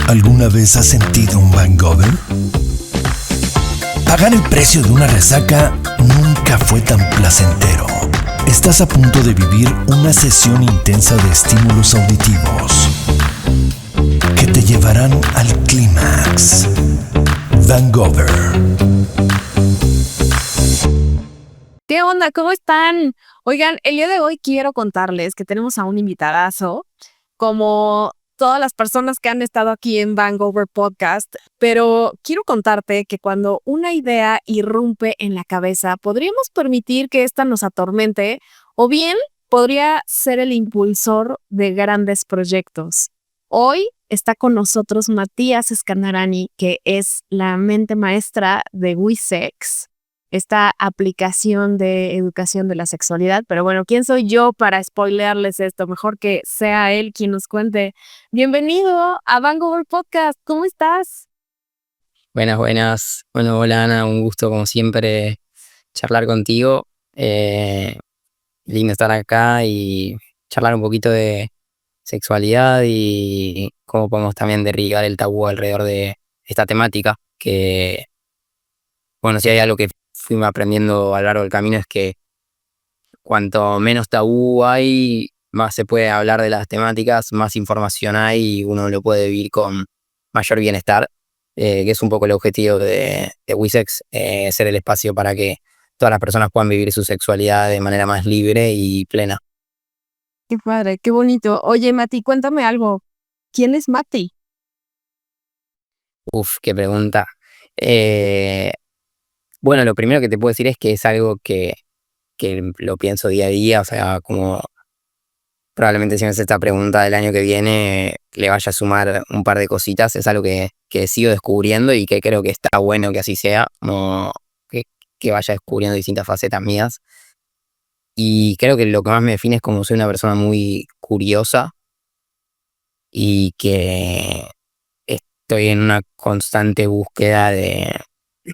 ¿Alguna vez has sentido un hangover? Pagar el precio de una resaca nunca fue tan placentero. Estás a punto de vivir una sesión intensa de estímulos auditivos que te llevarán al clímax. Hangover. ¿Qué onda? ¿Cómo están? Oigan, el día de hoy quiero contarles que tenemos a un invitadazo, como todas las personas que han estado aquí en Hangover Podcast, pero quiero contarte que cuando una idea irrumpe en la cabeza, podríamos permitir que ésta nos atormente, o bien podría ser el impulsor de grandes proyectos. Hoy está con nosotros Matías Scanarani, que es la mente maestra de Wesex, esta aplicación de educación de la sexualidad. Pero bueno, ¿quién soy yo para spoilearles esto? Mejor que sea él quien nos cuente. Bienvenido a Hangover Podcast. ¿Cómo estás? Buenas. Bueno, hola Ana, un gusto como siempre charlar contigo. Lindo estar acá y charlar un poquito de sexualidad y cómo podemos también derribar el tabú alrededor de esta temática, que, bueno, si hay algo que fui aprendiendo a lo largo del camino es que cuanto menos tabú hay, más se puede hablar de las temáticas, más información hay y uno lo puede vivir con mayor bienestar, que es un poco el objetivo de Wesex, ser el espacio para que todas las personas puedan vivir su sexualidad de manera más libre y plena. Qué padre, qué bonito. Oye, Mati, cuéntame algo. ¿Quién es Mati? Qué pregunta. Bueno, lo primero que te puedo decir es que es algo que lo pienso día a día, o sea, como probablemente si me haces esta pregunta del año que viene le vaya a sumar un par de cositas, es algo que sigo descubriendo y que creo que está bueno que así sea, como que vaya descubriendo distintas facetas mías. Y creo que lo que más me define es como soy una persona muy curiosa y que estoy en una constante búsqueda de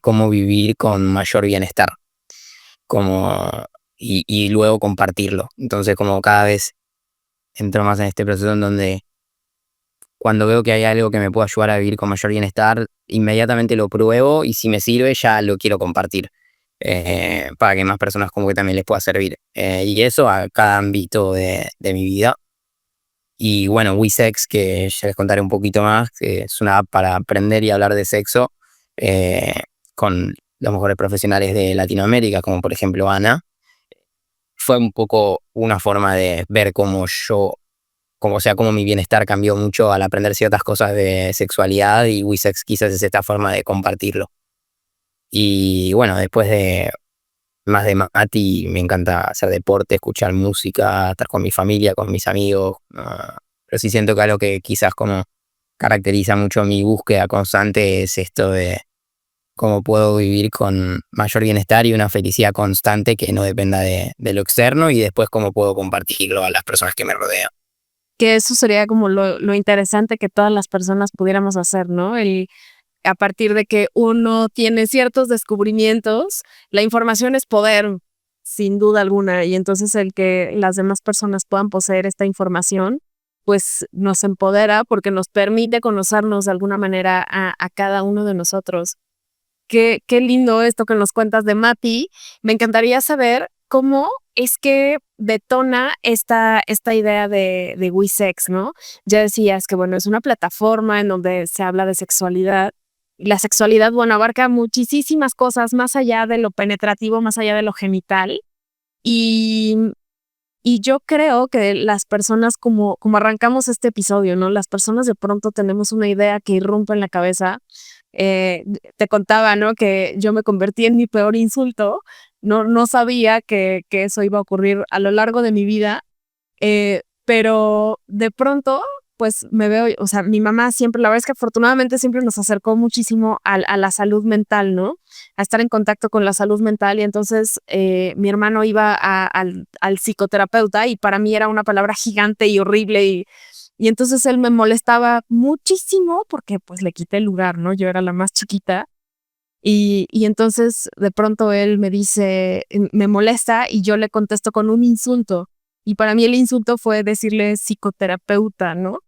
cómo vivir con mayor bienestar, y luego compartirlo. Entonces como cada vez entro más en este proceso en donde cuando veo que hay algo que me puede ayudar a vivir con mayor bienestar, inmediatamente lo pruebo y si me sirve ya lo quiero compartir, para que más personas como que también les pueda servir. Y eso a cada ámbito de mi vida. Y bueno, Wesex, que ya les contaré un poquito más, que es una app para aprender y hablar de sexo con los mejores profesionales de Latinoamérica, como por ejemplo Ana. Fue un poco una forma de ver cómo mi bienestar cambió mucho al aprender ciertas cosas de sexualidad, y Wesex quizás es esta forma de compartirlo. Y bueno, después de más de Mati, me encanta hacer deporte, escuchar música, estar con mi familia, con mis amigos. Pero sí siento que algo que quizás como caracteriza mucho mi búsqueda constante es esto de cómo puedo vivir con mayor bienestar y una felicidad constante que no dependa de lo externo, y después cómo puedo compartirlo a las personas que me rodean. Que eso sería como lo interesante que todas las personas pudiéramos hacer, ¿no? A partir de que uno tiene ciertos descubrimientos, la información es poder, sin duda alguna, y entonces el que las demás personas puedan poseer esta información, pues nos empodera porque nos permite conocernos de alguna manera a cada uno de nosotros. Qué lindo esto que nos cuentas de Mati. Me encantaría saber cómo es que detona esta idea de Wesex, ¿no? Ya decías que, bueno, es una plataforma en donde se habla de sexualidad. Y la sexualidad, bueno, abarca muchísimas cosas más allá de lo penetrativo, más allá de lo genital. Y yo creo que las personas, como arrancamos este episodio, ¿no? Las personas de pronto tenemos una idea que irrumpe en la cabeza. Te contaba, ¿no? Que yo me convertí en mi peor insulto. No sabía que eso iba a ocurrir a lo largo de mi vida. Pero de pronto, pues me veo, o sea, mi mamá siempre, la verdad es que afortunadamente siempre nos acercó muchísimo a la salud mental, ¿no? A estar en contacto con la salud mental. Y entonces mi hermano iba al psicoterapeuta y para mí era una palabra gigante y horrible, y entonces él me molestaba muchísimo porque pues le quité el lugar, ¿no? Yo era la más chiquita. Y entonces de pronto él me dice, me molesta, y yo le contesto con un insulto. Y para mí el insulto fue decirle psicoterapeuta, ¿no?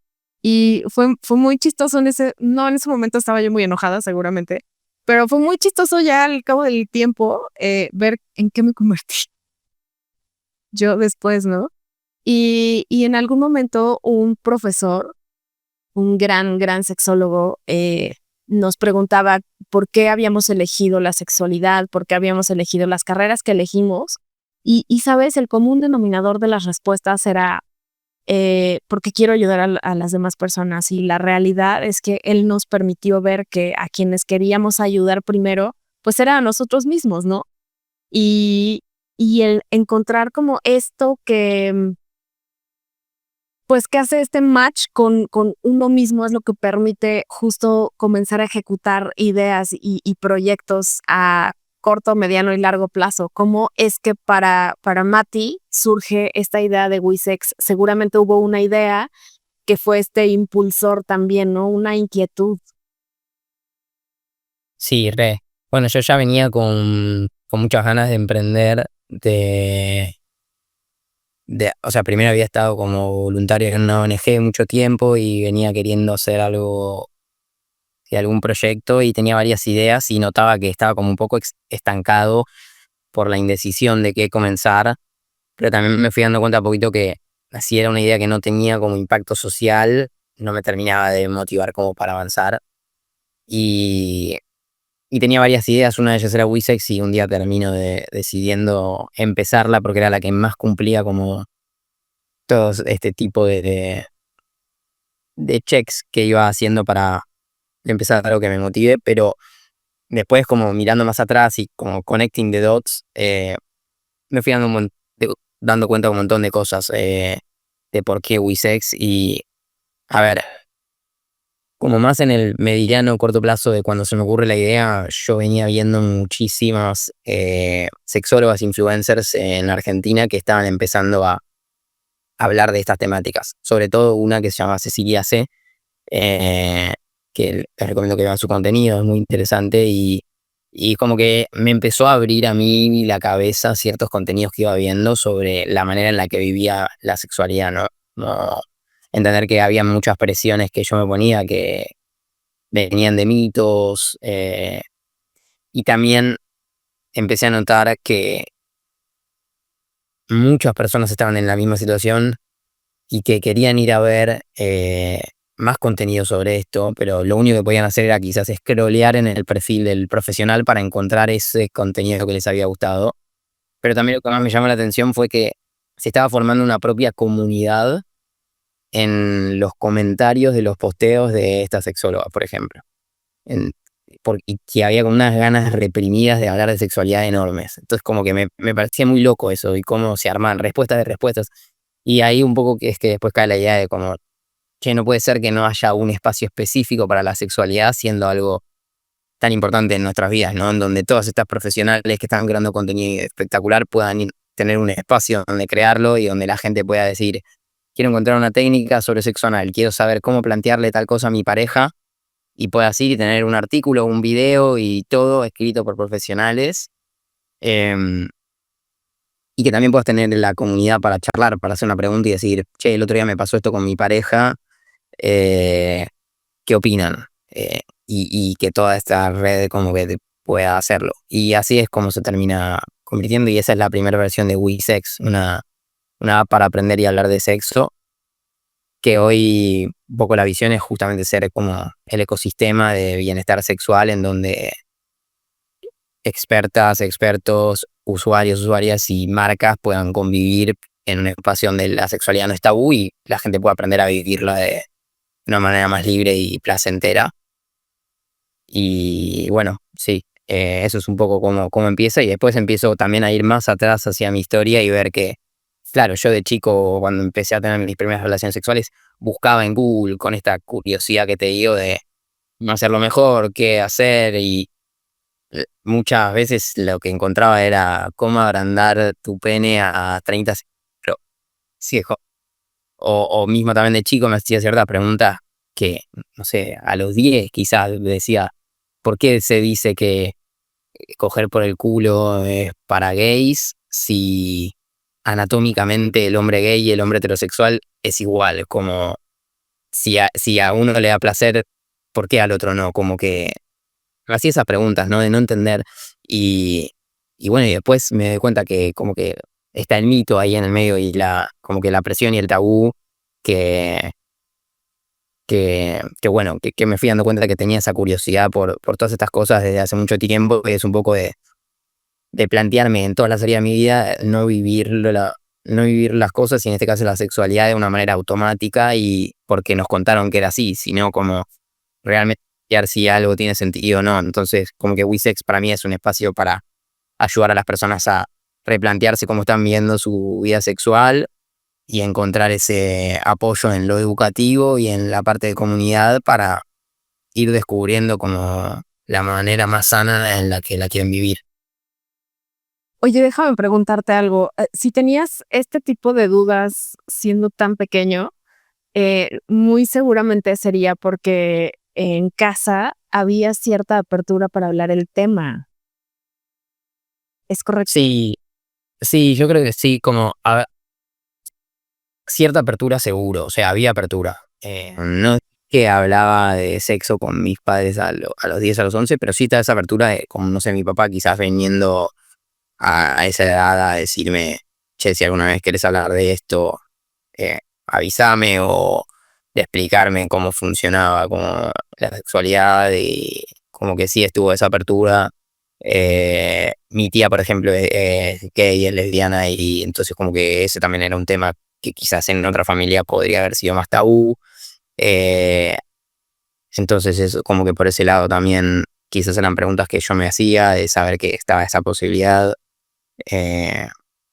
Y fue muy chistoso en ese momento estaba yo muy enojada seguramente, pero fue muy chistoso ya al cabo del tiempo ver en qué me convertí yo después, ¿no? Y en algún momento un profesor, un gran sexólogo, nos preguntaba por qué habíamos elegido la sexualidad, por qué habíamos elegido las carreras que elegimos. Y sabes, el común denominador de las respuestas era porque quiero ayudar a las demás personas. Y la realidad es que él nos permitió ver que a quienes queríamos ayudar primero, pues era a nosotros mismos, ¿no? Y, y el encontrar como esto que pues que hace este match con uno mismo es lo que permite justo comenzar a ejecutar ideas y proyectos a corto, mediano y largo plazo. ¿Cómo es que para Mati surge esta idea de Wisex? Seguramente hubo una idea que fue este impulsor también, ¿no? Una inquietud. Sí, re. Bueno, yo ya venía con muchas ganas de emprender, o sea, primero había estado como voluntario en una ONG mucho tiempo y venía queriendo hacer algo, algún proyecto y tenía varias ideas y notaba que estaba como un poco estancado por la indecisión de qué comenzar, pero también me fui dando cuenta un poquito que así era una idea que no tenía como impacto social, no me terminaba de motivar como para avanzar y, y tenía varias ideas, una de ellas era Wisex y un día termino decidiendo empezarla porque era la que más cumplía como todos este tipo de checks que iba haciendo para empezar algo que me motive, pero después como mirando más atrás y como connecting the dots, me fui dando cuenta de un montón de cosas de por qué Wisex y a ver, como más en el mediano corto plazo de cuando se me ocurre la idea, yo venía viendo muchísimas sexólogas influencers en Argentina que estaban empezando a hablar de estas temáticas, sobre todo una que se llama Cecilia C., eh, que les recomiendo que vean su contenido, es muy interesante y como que me empezó a abrir a mí la cabeza ciertos contenidos que iba viendo sobre la manera en la que vivía la sexualidad, ¿no? Entender que había muchas presiones que yo me ponía que venían de mitos y también empecé a notar que muchas personas estaban en la misma situación y que querían ir a ver más contenido sobre esto, pero lo único que podían hacer era quizás scrollear en el perfil del profesional para encontrar ese contenido que les había gustado. Pero también lo que más me llamó la atención fue que se estaba formando una propia comunidad en los comentarios de los posteos de esta sexóloga, por ejemplo. Y que había como unas ganas reprimidas de hablar de sexualidad enormes. Entonces como que me parecía muy loco eso y cómo se arman respuestas de respuestas. Y ahí un poco que es que después cae la idea de como, che, no puede ser que no haya un espacio específico para la sexualidad siendo algo tan importante en nuestras vidas, ¿no? En donde todas estas profesionales que están creando contenido espectacular puedan tener un espacio donde crearlo y donde la gente pueda decir, quiero encontrar una técnica sobre sexo anal, quiero saber cómo plantearle tal cosa a mi pareja y pueda así tener un artículo, un video y todo escrito por profesionales. Y que también puedas tener la comunidad para charlar, para hacer una pregunta y decir, che, el otro día me pasó esto con mi pareja, ¿qué opinan? Y que toda esta red como que pueda hacerlo. Y así es como se termina convirtiendo y esa es la primera versión de WeSex, una app para aprender y hablar de sexo, que hoy un poco la visión es justamente ser como el ecosistema de bienestar sexual en donde expertas, expertos, usuarios, usuarias y marcas puedan convivir en un espacio donde la sexualidad no es tabú y la gente pueda aprender a vivirla de una manera más libre y placentera. Y bueno, sí, eso es un poco cómo empieza y después empiezo también a ir más atrás hacia mi historia y ver que, claro, yo de chico cuando empecé a tener mis primeras relaciones sexuales buscaba en Google con esta curiosidad que te digo de no hacerlo mejor, qué hacer y muchas veces lo que encontraba era cómo agrandar tu pene a 30 centímetros. Sí, o mismo también de chico me hacía ciertas preguntas que, no sé, a los 10 quizás decía, ¿por qué se dice que coger por el culo es para gays si anatómicamente el hombre gay y el hombre heterosexual es igual? Como si a uno le da placer, ¿por qué al otro no? Como que hacía esas preguntas, ¿no? De no entender. Y, y bueno, y después me doy cuenta que como que está el mito ahí en el medio y como que la presión y el tabú que, que bueno, que me fui dando cuenta de que tenía esa curiosidad por todas estas cosas desde hace mucho tiempo, y es un poco de plantearme en todas las áreas de mi vida no vivir las cosas, y en este caso la sexualidad, de una manera automática y porque nos contaron que era así, sino como realmente ver si algo tiene sentido o no. Entonces, como que WeSex para mí es un espacio para ayudar a las personas a replantearse cómo están viendo su vida sexual y encontrar ese apoyo en lo educativo y en la parte de comunidad para ir descubriendo como la manera más sana en la que la quieren vivir. Oye, déjame preguntarte algo. Si tenías este tipo de dudas siendo tan pequeño, muy seguramente sería porque en casa había cierta apertura para hablar el tema. ¿Es correcto? Sí, sí, yo creo que sí, como cierta apertura seguro, o sea, había apertura. No es que hablaba de sexo con mis padres a los 10, a los 11, pero sí está esa apertura de, como no sé, mi papá quizás viniendo a esa edad a decirme, che, si alguna vez querés hablar de esto, avísame, o de explicarme cómo funcionaba como la sexualidad, y como que sí estuvo esa apertura. Mi tía, por ejemplo, es gay, es lesbiana, y entonces como que ese también era un tema que quizás en otra familia podría haber sido más tabú. Eh, entonces eso, como que por ese lado también quizás eran preguntas que yo me hacía, de saber que estaba esa posibilidad. Eh,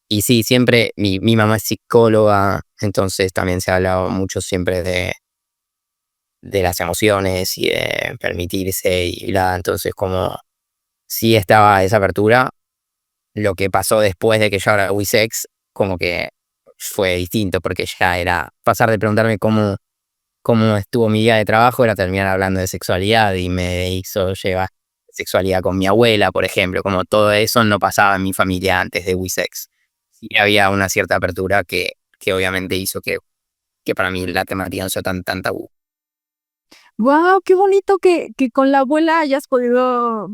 y sí, siempre mi mamá es psicóloga, entonces también se ha hablado mucho siempre de las emociones y de permitirse y bla. Entonces, como sí estaba esa apertura. Lo que pasó después de que yo era Wisex, como que fue distinto, porque ya era pasar de preguntarme cómo estuvo mi día de trabajo, era terminar hablando de sexualidad, y me hizo llevar sexualidad con mi abuela, por ejemplo. Como todo eso no pasaba en mi familia antes de Wisex. Y había una cierta apertura que obviamente hizo que para mí la temática no sea tan tabú. Wow, qué bonito que con la abuela hayas podido.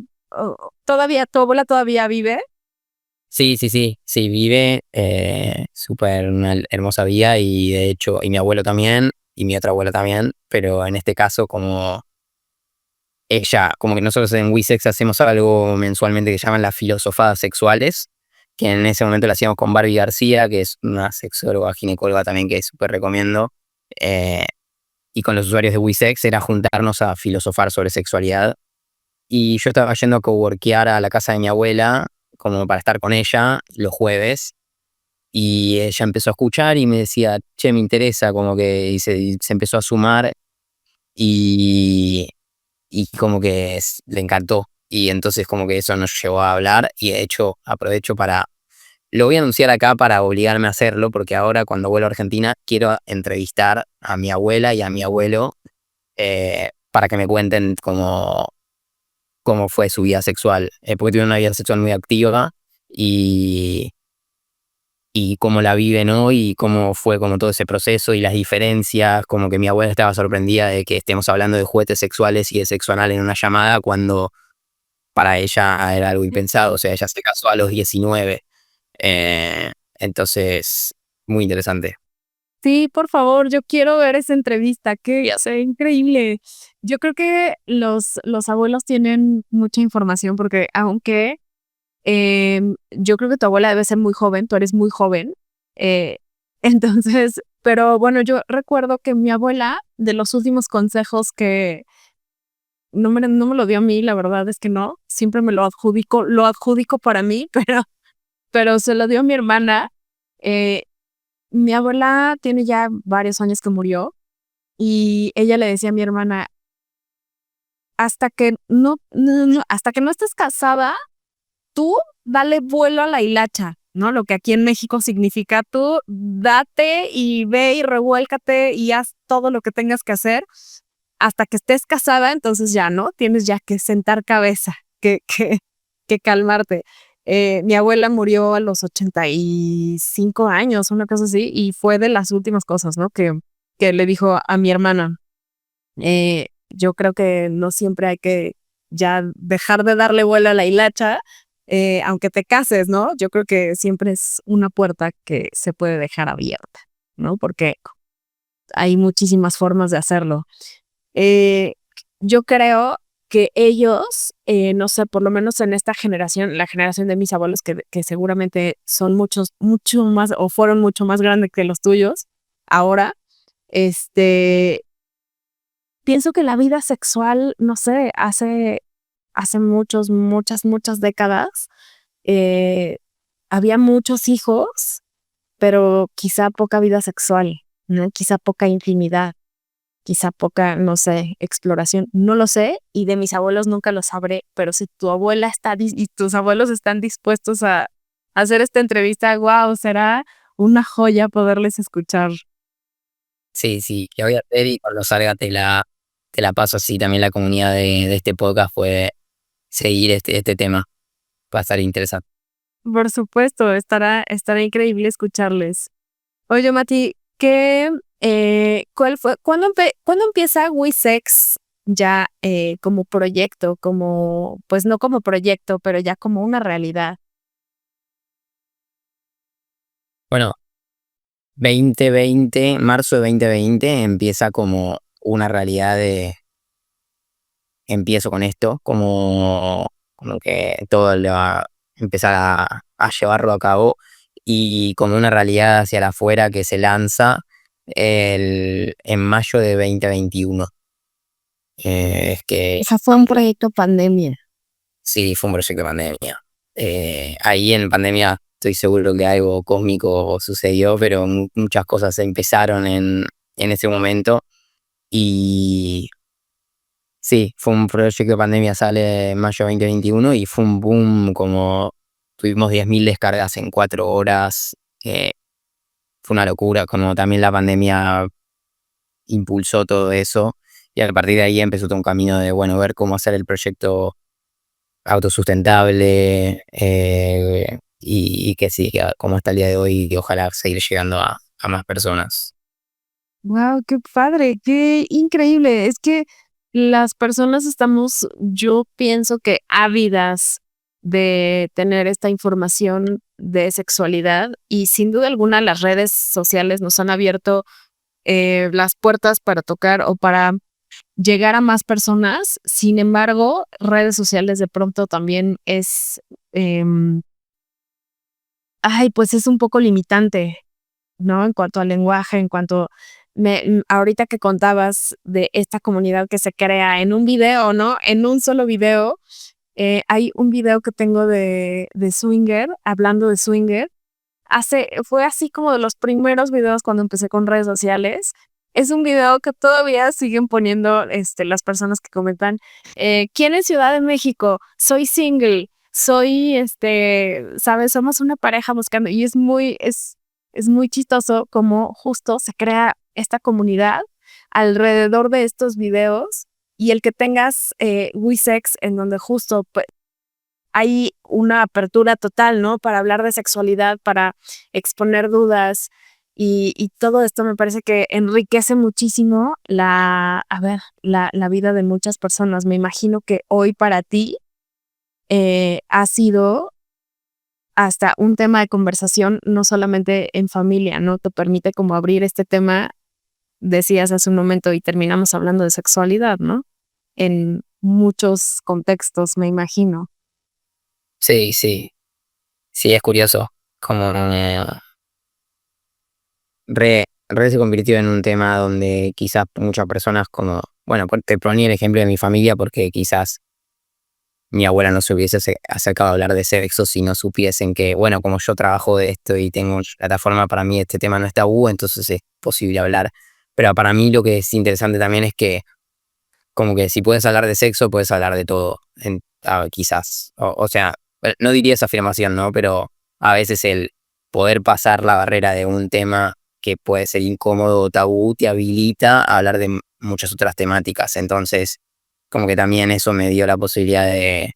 Todavía, tu abuela todavía vive. Sí, sí, sí, sí, vive súper una hermosa vida, y de hecho, y mi abuelo también, y mi otra abuela también, pero en este caso como ella, como que nosotros en Wisex hacemos algo mensualmente que llaman las filosofadas sexuales, que en ese momento lo hacíamos con Barbie García, que es una sexóloga, ginecóloga también, que súper recomiendo, eh, y con los usuarios de Wisex era juntarnos a filosofar sobre sexualidad. Y yo estaba yendo a coworkear a la casa de mi abuela, como para estar con ella los jueves, y ella empezó a escuchar y me decía, che, me interesa, como que y se empezó a sumar, y, y como que le encantó. Y entonces como que eso nos llevó a hablar, y de hecho aprovecho lo voy a anunciar acá para obligarme a hacerlo, porque ahora cuando vuelvo a Argentina quiero entrevistar a mi abuela y a mi abuelo, para que me cuenten cómo fue su vida sexual, porque tuvieron una vida sexual muy activa, y, y cómo la viven hoy, y cómo fue como todo ese proceso y las diferencias. Como que mi abuela estaba sorprendida de que estemos hablando de juguetes sexuales y de sexo anal en una llamada, cuando para ella era algo impensado. O sea, ella se casó a los 19. Entonces, muy interesante. Sí, por favor, yo quiero ver esa entrevista, que ya sé, increíble. Yo creo que los abuelos tienen mucha información porque aunque yo creo que tu abuela debe ser muy joven, tú eres muy joven, eh, entonces, pero bueno, yo recuerdo que mi abuela, de los últimos consejos que no me lo dio a mí, la verdad es que no, siempre lo adjudico para mí, pero se lo dio a mi hermana. eh, Mi abuela tiene ya varios años que murió y ella le decía a mi hermana, hasta que no estés casada, tú dale vuelo a la hilacha, ¿no? Lo que aquí en México significa tú date y ve y revuélcate y haz todo lo que tengas que hacer hasta que estés casada, entonces ya, ¿no? Tienes ya que sentar cabeza, que calmarte. Mi abuela murió a los 85 años, una cosa así, y fue de las últimas cosas, ¿no? Que que le dijo a mi hermana, yo creo que no siempre hay que ya dejar de darle vuelo a la hilacha, aunque te cases, ¿no? Yo creo que siempre es una puerta que se puede dejar abierta, ¿no? Porque hay muchísimas formas de hacerlo. Yo creo que ellos, no sé, por lo menos en esta generación, la generación de mis abuelos, que seguramente son mucho más, o fueron mucho más grandes que los tuyos, ahora, pienso que la vida sexual, no sé, hace muchas décadas, había muchos hijos, pero quizá poca vida sexual, ¿no? Quizá poca intimidad, quizá poca, no sé, exploración, no lo sé, y de mis abuelos nunca lo sabré, pero si tu abuela y tus abuelos están dispuestos a hacer esta entrevista, wow, será una joya poderles escuchar. Sí, sí, que voy a hacer y cuando salga te la paso así. También la comunidad de este podcast puede seguir este tema. Va a estar interesante. Por supuesto, estará increíble escucharles. Oye, Mati, ¿cuándo empieza Wisex ya como proyecto, pues no como proyecto, pero ya como una realidad? Bueno, 2020, marzo de 2020 empieza como una realidad de empiezo con esto, como que todo le va a empezar a llevarlo a cabo y como una realidad hacia la afuera que se lanza en mayo de 2021. Es que O sea, fue un proyecto pandemia. sí, fue un proyecto de pandemia. Ahí en pandemia estoy seguro que algo cósmico sucedió, pero muchas cosas empezaron en ese momento y sí, fue un proyecto de pandemia, sale en mayo de 2021 y fue un boom, como tuvimos 10.000 descargas en 4 horas. Fue una locura, como también la pandemia impulsó todo eso y a partir de ahí empezó todo un camino de, bueno, ver cómo hacer el proyecto autosustentable y que sí, que como hasta el día de hoy, y ojalá seguir llegando a más personas. Wow, qué padre, qué increíble. Es que las personas estamos, yo pienso que ávidas de tener esta información de sexualidad y sin duda alguna las redes sociales nos han abierto las puertas para tocar o para llegar a más personas. Sin embargo, redes sociales de pronto también em, pues es un poco limitante, ¿no? En cuanto al lenguaje, en cuanto ahorita que contabas de esta comunidad que se crea en un video, ¿no? En un solo video, hay un video que tengo de Swinger, hablando de Swinger. Fue así como de los primeros videos cuando empecé con redes sociales. Es un video que todavía siguen poniendo las personas que comentan. ¿Quién en Ciudad de México? Soy single. Soy, ¿sabes? Somos una pareja buscando. Y es muy chistoso como justo se crea esta comunidad alrededor de estos videos y el que tengas Wisex en donde justo hay una apertura total, ¿no? Para hablar de sexualidad, para exponer dudas y todo esto me parece que enriquece muchísimo la vida de muchas personas. Me imagino que hoy para ti ha sido hasta un tema de conversación, no solamente en familia, ¿no? Te permite como abrir este tema, decías hace un momento, y terminamos hablando de sexualidad, ¿no? En muchos contextos, me imagino. Sí, sí, sí, es curioso, como re se convirtió en un tema donde quizás muchas personas como, bueno, te ponía el ejemplo de mi familia porque quizás mi abuela no se hubiese acercado a hablar de sexo si no supiesen que, bueno, como yo trabajo de esto y tengo plataforma, para mí este tema no es tabú, entonces es posible hablar. Pero para mí lo que es interesante también es que como que si puedes hablar de sexo, puedes hablar de todo, quizás. O sea, no diría esa afirmación, ¿no? Pero a veces el poder pasar la barrera de un tema que puede ser incómodo o tabú te habilita a hablar de muchas otras temáticas. Entonces, como que también eso me dio la posibilidad de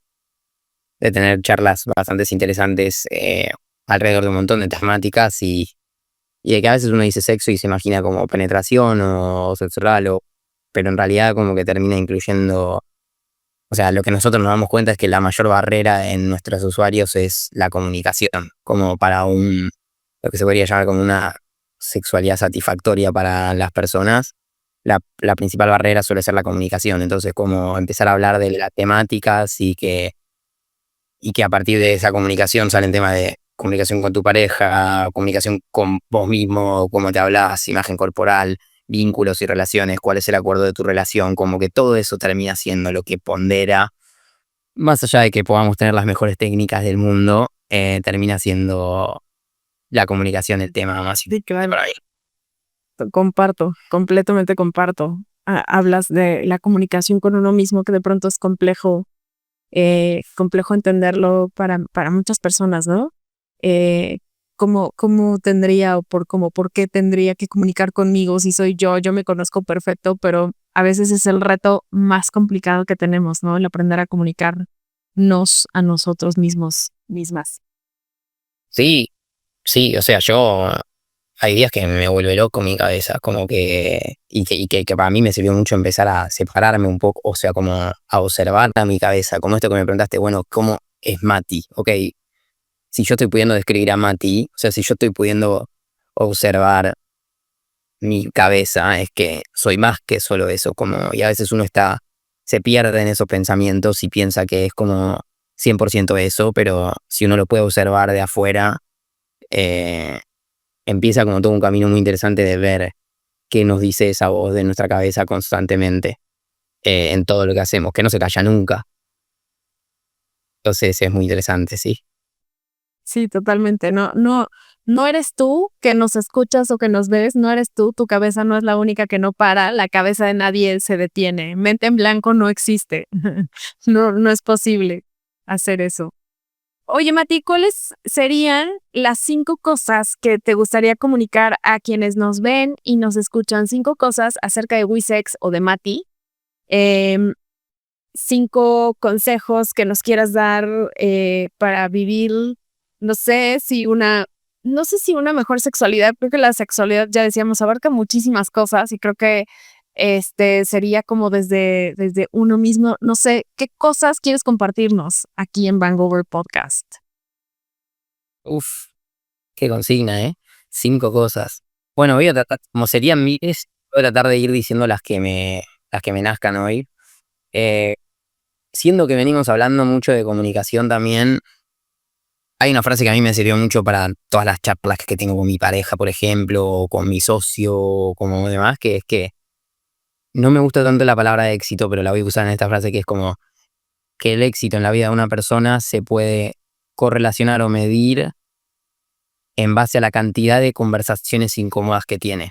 tener charlas bastante interesantes alrededor de un montón de temáticas Y de que a veces uno dice sexo y se imagina como penetración o sexo oral, pero en realidad como que termina incluyendo, o sea, lo que nosotros nos damos cuenta es que la mayor barrera en nuestros usuarios es la comunicación, como para lo que se podría llamar como una sexualidad satisfactoria para las personas. La principal barrera suele ser la comunicación, entonces como empezar a hablar de las temáticas y que a partir de esa comunicación salen temas de comunicación con tu pareja, comunicación con vos mismo, cómo te hablas, imagen corporal, vínculos y relaciones, cuál es el acuerdo de tu relación, como que todo eso termina siendo lo que pondera, más allá de que podamos tener las mejores técnicas del mundo, termina siendo la comunicación el tema más importante para mí. Comparto, completamente comparto. Hablas de la comunicación con uno mismo, que de pronto es complejo entenderlo para muchas personas, ¿no? ¿Cómo tendría por qué tendría que comunicar conmigo si soy yo me conozco perfecto, pero a veces es el reto más complicado que tenemos, ¿no? El aprender a comunicarnos a nosotros mismas. Sí, o sea, hay días que me vuelve loco mi cabeza, como que, que para mí me sirvió mucho empezar a separarme un poco, o sea, como a observar a mi cabeza, como esto que me preguntaste, bueno, ¿cómo es Mati? Ok, si yo estoy pudiendo describir a Mati, o sea, si yo estoy pudiendo observar mi cabeza, es que soy más que solo eso, como, y a veces uno se pierde en esos pensamientos y piensa que es como 100% eso, pero si uno lo puede observar de afuera, empieza como todo un camino muy interesante de ver qué nos dice esa voz de nuestra cabeza constantemente en todo lo que hacemos, que no se calla nunca. Entonces es muy interesante, sí. Sí, totalmente. No eres tú que nos escuchas o que nos ves, no eres tú, tu cabeza no es la única que no para, la cabeza de nadie se detiene. Mente en blanco no existe. No es posible hacer eso. Oye, Mati, ¿cuáles serían las 5 cosas que te gustaría comunicar a quienes nos ven y nos escuchan? 5 cosas acerca de Wisex o de Mati. 5 consejos que nos quieras dar para vivir, no sé si una mejor sexualidad. Creo que la sexualidad, ya decíamos, abarca muchísimas cosas y creo que sería como desde uno mismo. No sé, ¿qué cosas quieres compartirnos aquí en Bangover Podcast? Uf, qué consigna, ¿eh? 5 cosas. Bueno, voy a tratar, como serían miles, voy a tratar de ir diciendo las que me nazcan hoy. Siendo que venimos hablando mucho de comunicación también, hay una frase que a mí me sirvió mucho para todas las charlas que tengo con mi pareja, por ejemplo, o con mi socio, o como demás, que es que no me gusta tanto la palabra éxito, pero la voy a usar en esta frase, que es como que el éxito en la vida de una persona se puede correlacionar o medir en base a la cantidad de conversaciones incómodas que tiene.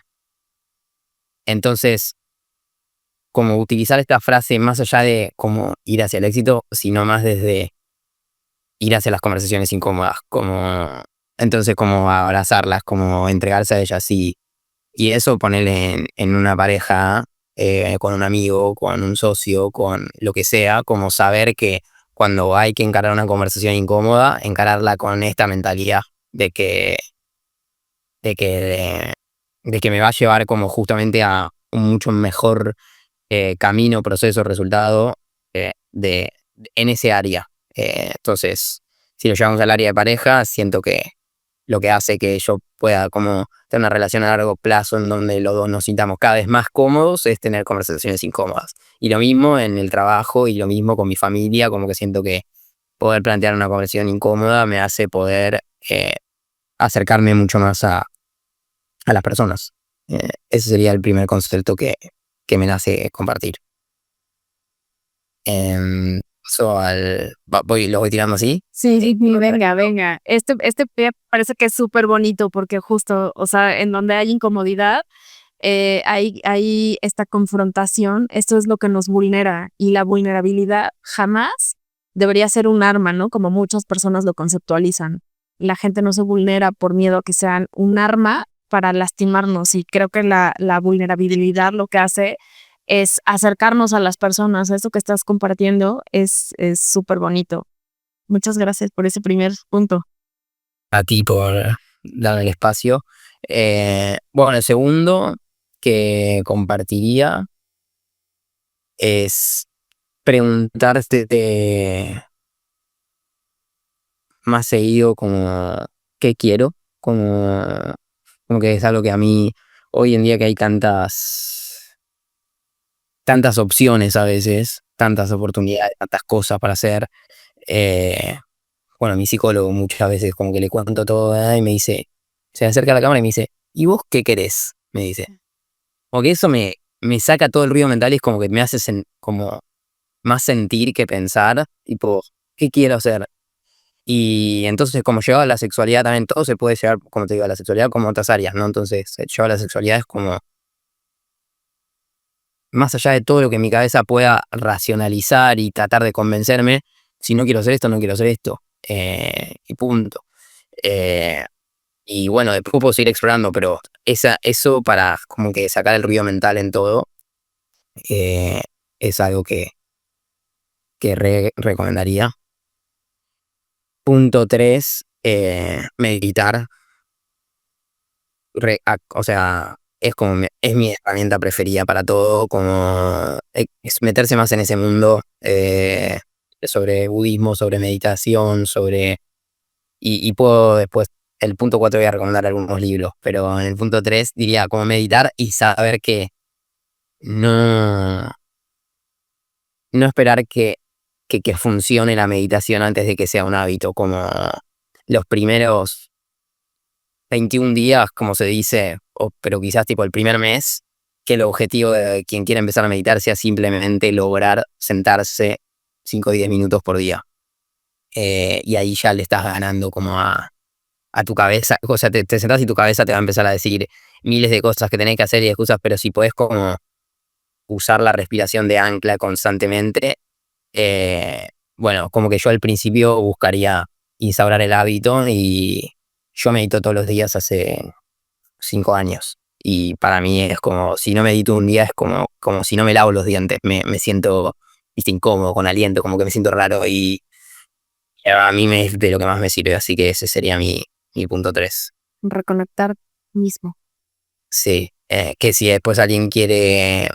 Entonces, como utilizar esta frase más allá de como ir hacia el éxito, sino más desde ir hacia las conversaciones incómodas, entonces como abrazarlas, como entregarse a ellas y eso ponerle en una pareja, con un amigo, con un socio, con lo que sea, como saber que cuando hay que encarar una conversación incómoda, encararla con esta mentalidad de que de que, de que me va a llevar como justamente a un mucho mejor camino, proceso, resultado en ese área. Entonces, si lo llevamos al área de pareja, siento que lo que hace que yo pueda como tener una relación a largo plazo en donde los dos nos sintamos cada vez más cómodos es tener conversaciones incómodas. Y lo mismo en el trabajo y lo mismo con mi familia, como que siento que poder plantear una conversación incómoda me hace poder acercarme mucho más a las personas. Ese sería el primer concepto que me nace compartir. Lo voy tirando así. Sí, venga. Este parece que es súper bonito porque justo, o sea, en donde hay incomodidad, hay esta confrontación, esto es lo que nos vulnera y la vulnerabilidad jamás debería ser un arma, ¿no? Como muchas personas lo conceptualizan. La gente no se vulnera por miedo a que sean un arma para lastimarnos y creo que la vulnerabilidad lo que hace es acercarnos a las personas. Eso que estás compartiendo es súper bonito. Muchas gracias por ese primer punto. A ti por darme el espacio. Bueno, el segundo que compartiría es preguntarte más seguido como qué quiero, como que es algo que a mí hoy en día que hay tantas opciones a veces, tantas oportunidades, tantas cosas para hacer. Bueno, mi psicólogo muchas veces como que le cuento todo y me dice, se acerca a la cámara y me dice, ¿y vos qué querés? Me dice. Como que eso me saca todo el ruido mental y es como que me hace como más sentir que pensar, tipo, ¿qué quiero hacer? Y entonces, como lleva a la sexualidad también, todo se puede llevar, como te digo, a la sexualidad como otras áreas, ¿no? Entonces, lleva a la sexualidad es como, más allá de todo lo que mi cabeza pueda racionalizar y tratar de convencerme, si no quiero hacer esto, no quiero hacer esto. Y punto. Eh, y bueno, después puedo seguir explorando, pero eso para como que sacar el ruido mental en todo, eh, es algo que recomendaría. Punto 3, meditar. O sea, es mi herramienta preferida para todo, como es meterse más en ese mundo sobre budismo, sobre meditación, y puedo después, el punto 4 voy a recomendar algunos libros, pero en el punto 3 diría como meditar y saber que no, no esperar que funcione la meditación antes de que sea un hábito, como los primeros 21 días, como se dice, pero quizás tipo el primer mes, que el objetivo de quien quiera empezar a meditar sea simplemente lograr sentarse 5 o 10 minutos por día. Y ahí ya le estás ganando como a tu cabeza, o sea, te sentás y tu cabeza te va a empezar a decir miles de cosas que tenés que hacer y excusas, pero si podés como usar la respiración de ancla constantemente, eh, bueno, como que yo al principio buscaría instaurar el hábito y yo medito todos los días hace 5 años. Y para mí es como, si no medito un día, es como si no me lavo los dientes. Me siento, viste, incómodo, con aliento, como que me siento raro. Y a mí es de lo que más me sirve, así que ese sería mi punto 3. Reconectar mismo. Sí, que si después alguien quiere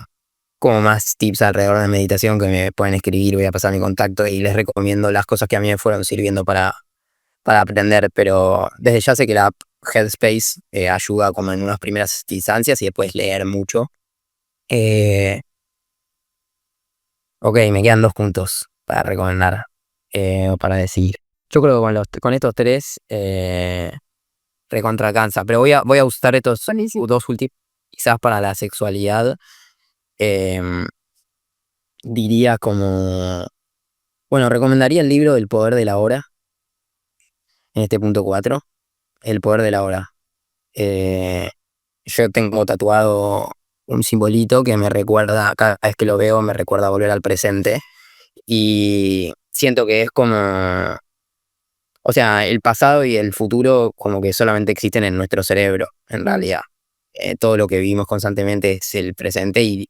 como más tips alrededor de meditación, que me pueden escribir, voy a pasar mi contacto y les recomiendo las cosas que a mí me fueron sirviendo para aprender, pero desde ya sé que la app Headspace ayuda como en unas primeras instancias y después leer mucho. Ok, me quedan 2 puntos para recomendar o para decir. Yo creo que con estos 3 recontra alcanza, pero voy a usar estos Buenísimo. 2 últimos quizás para la sexualidad. em, Diría como, bueno, recomendaría el libro del poder de la hora en este punto 4, el poder de la hora. Eh, Yo tengo tatuado un simbolito que me recuerda, cada vez que lo veo, me recuerda volver al presente. Y siento que es como, o sea, el pasado y el futuro como que solamente existen en nuestro cerebro, en realidad. Todo lo que vivimos constantemente es el presente. Y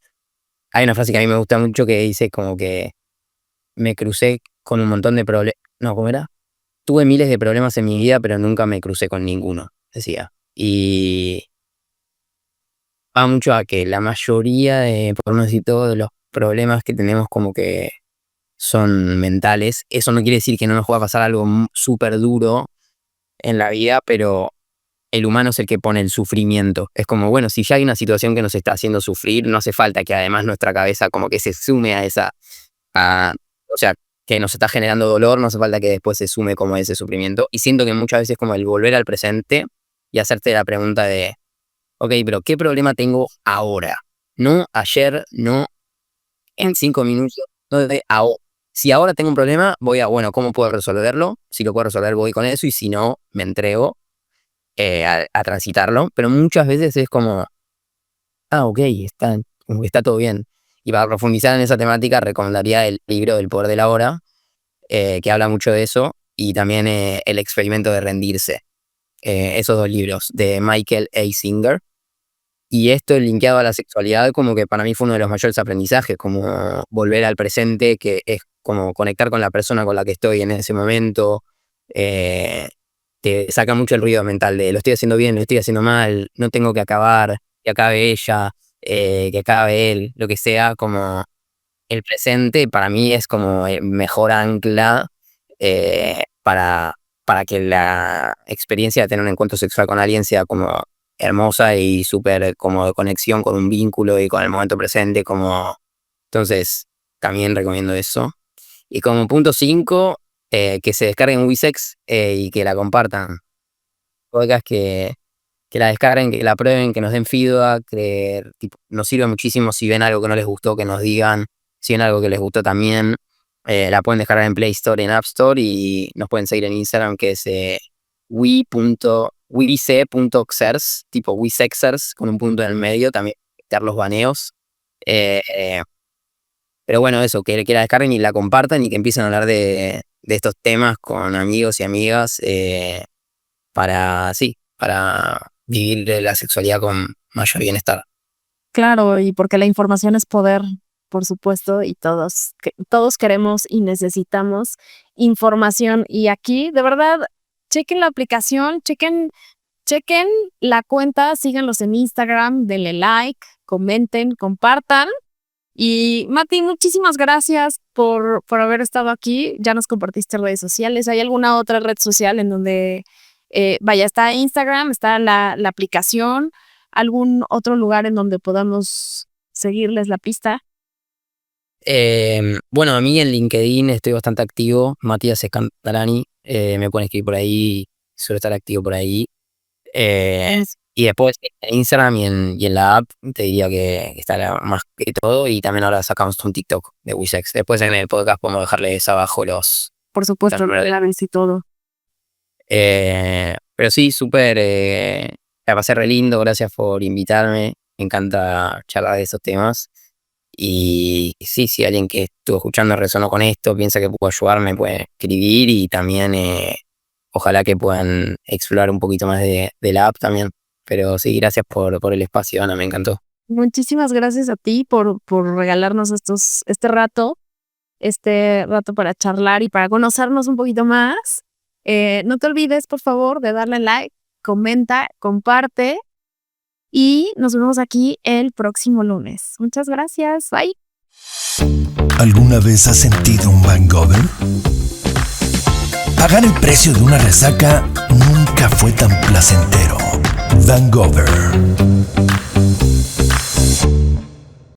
hay una frase que a mí me gusta mucho que dice como que me crucé con un montón de problemas. No, ¿cómo era? Tuve miles de problemas en mi vida, pero nunca me crucé con ninguno, decía. Y va mucho a que la mayoría de, por no decir todos los problemas que tenemos como que son mentales. Eso no quiere decir que no nos pueda pasar algo súper duro en la vida, pero el humano es el que pone el sufrimiento. Es como, bueno, si ya hay una situación que nos está haciendo sufrir, no hace falta que además nuestra cabeza como que se sume a esa, o sea, que nos está generando dolor, no hace falta que después se sume como ese sufrimiento. Y siento que muchas veces como el volver al presente y hacerte la pregunta de, ok, pero ¿qué problema tengo ahora? No ayer, no en 5 minutos, no de ahora. Si ahora tengo un problema, voy a, bueno, ¿cómo puedo resolverlo? Si lo puedo resolver, voy con eso y si no, me entrego a transitarlo. Pero muchas veces es como, ok, como que está todo bien. Y para profundizar en esa temática, recomendaría el libro del poder de la hora, que habla mucho de eso, y también El experimento de rendirse. Esos 2 libros de Michael A. Singer. Y esto linkeado a la sexualidad, como que para mí fue uno de los mayores aprendizajes, como volver al presente, que es como conectar con la persona con la que estoy en ese momento. te saca mucho el ruido mental de lo estoy haciendo bien, lo estoy haciendo mal, no tengo que acabar, que acabe ella, que acabe él, lo que sea, como el presente para mí es como el mejor ancla para que la experiencia de tener un encuentro sexual con alguien sea como hermosa y súper como de conexión con un vínculo y con el momento presente, como... Entonces, también recomiendo eso. Y como punto 5, que se descarguen Wixex y que la compartan. Podcast que la descarguen, que la prueben, que nos den feedback, que tipo, nos sirve muchísimo si ven algo que no les gustó, que nos digan, si ven algo que les gustó también, la pueden descargar en Play Store y en App Store y nos pueden seguir en Instagram que es wice.xers, tipo Wixexers, con un punto en el medio, también quitar los baneos. Pero bueno, eso, que la descarguen y la compartan y que empiecen a hablar de estos temas con amigos y amigas para vivir la sexualidad con mayor bienestar. Claro, y porque la información es poder, por supuesto, y todos queremos y necesitamos información. Y aquí, de verdad, chequen la aplicación, chequen la cuenta, síganlos en Instagram, denle like, comenten, compartan. Y Mati, muchísimas gracias por haber estado aquí. Ya nos compartiste redes sociales. ¿Hay alguna otra red social en donde, está Instagram, está la aplicación, algún otro lugar en donde podamos seguirles la pista? Bueno, a mí en LinkedIn estoy bastante activo, Matías Scantarani, me pueden escribir por ahí, suelo estar activo por ahí. Y después en Instagram y en la app te diría que está más que todo, y también ahora sacamos un TikTok de Wixex. Después en el podcast podemos dejarles abajo los... Por supuesto, y todo. Pero sí, súper, la pasé re lindo, gracias por invitarme, me encanta charlar de esos temas. Y sí, si alguien que estuvo escuchando resonó con esto, piensa que puedo ayudarme, puede escribir, y también ojalá que puedan explorar un poquito más de la app también. Pero sí, gracias por el espacio, Ana, me encantó. Muchísimas gracias a ti por regalarnos este rato para charlar y para conocernos un poquito más. No te olvides, por favor, de darle like, comenta, comparte, y nos vemos aquí el próximo lunes. Muchas gracias. Bye. ¿Alguna vez has sentido un hangover? Pagar el precio de una resaca nunca fue tan placentero. Hangover.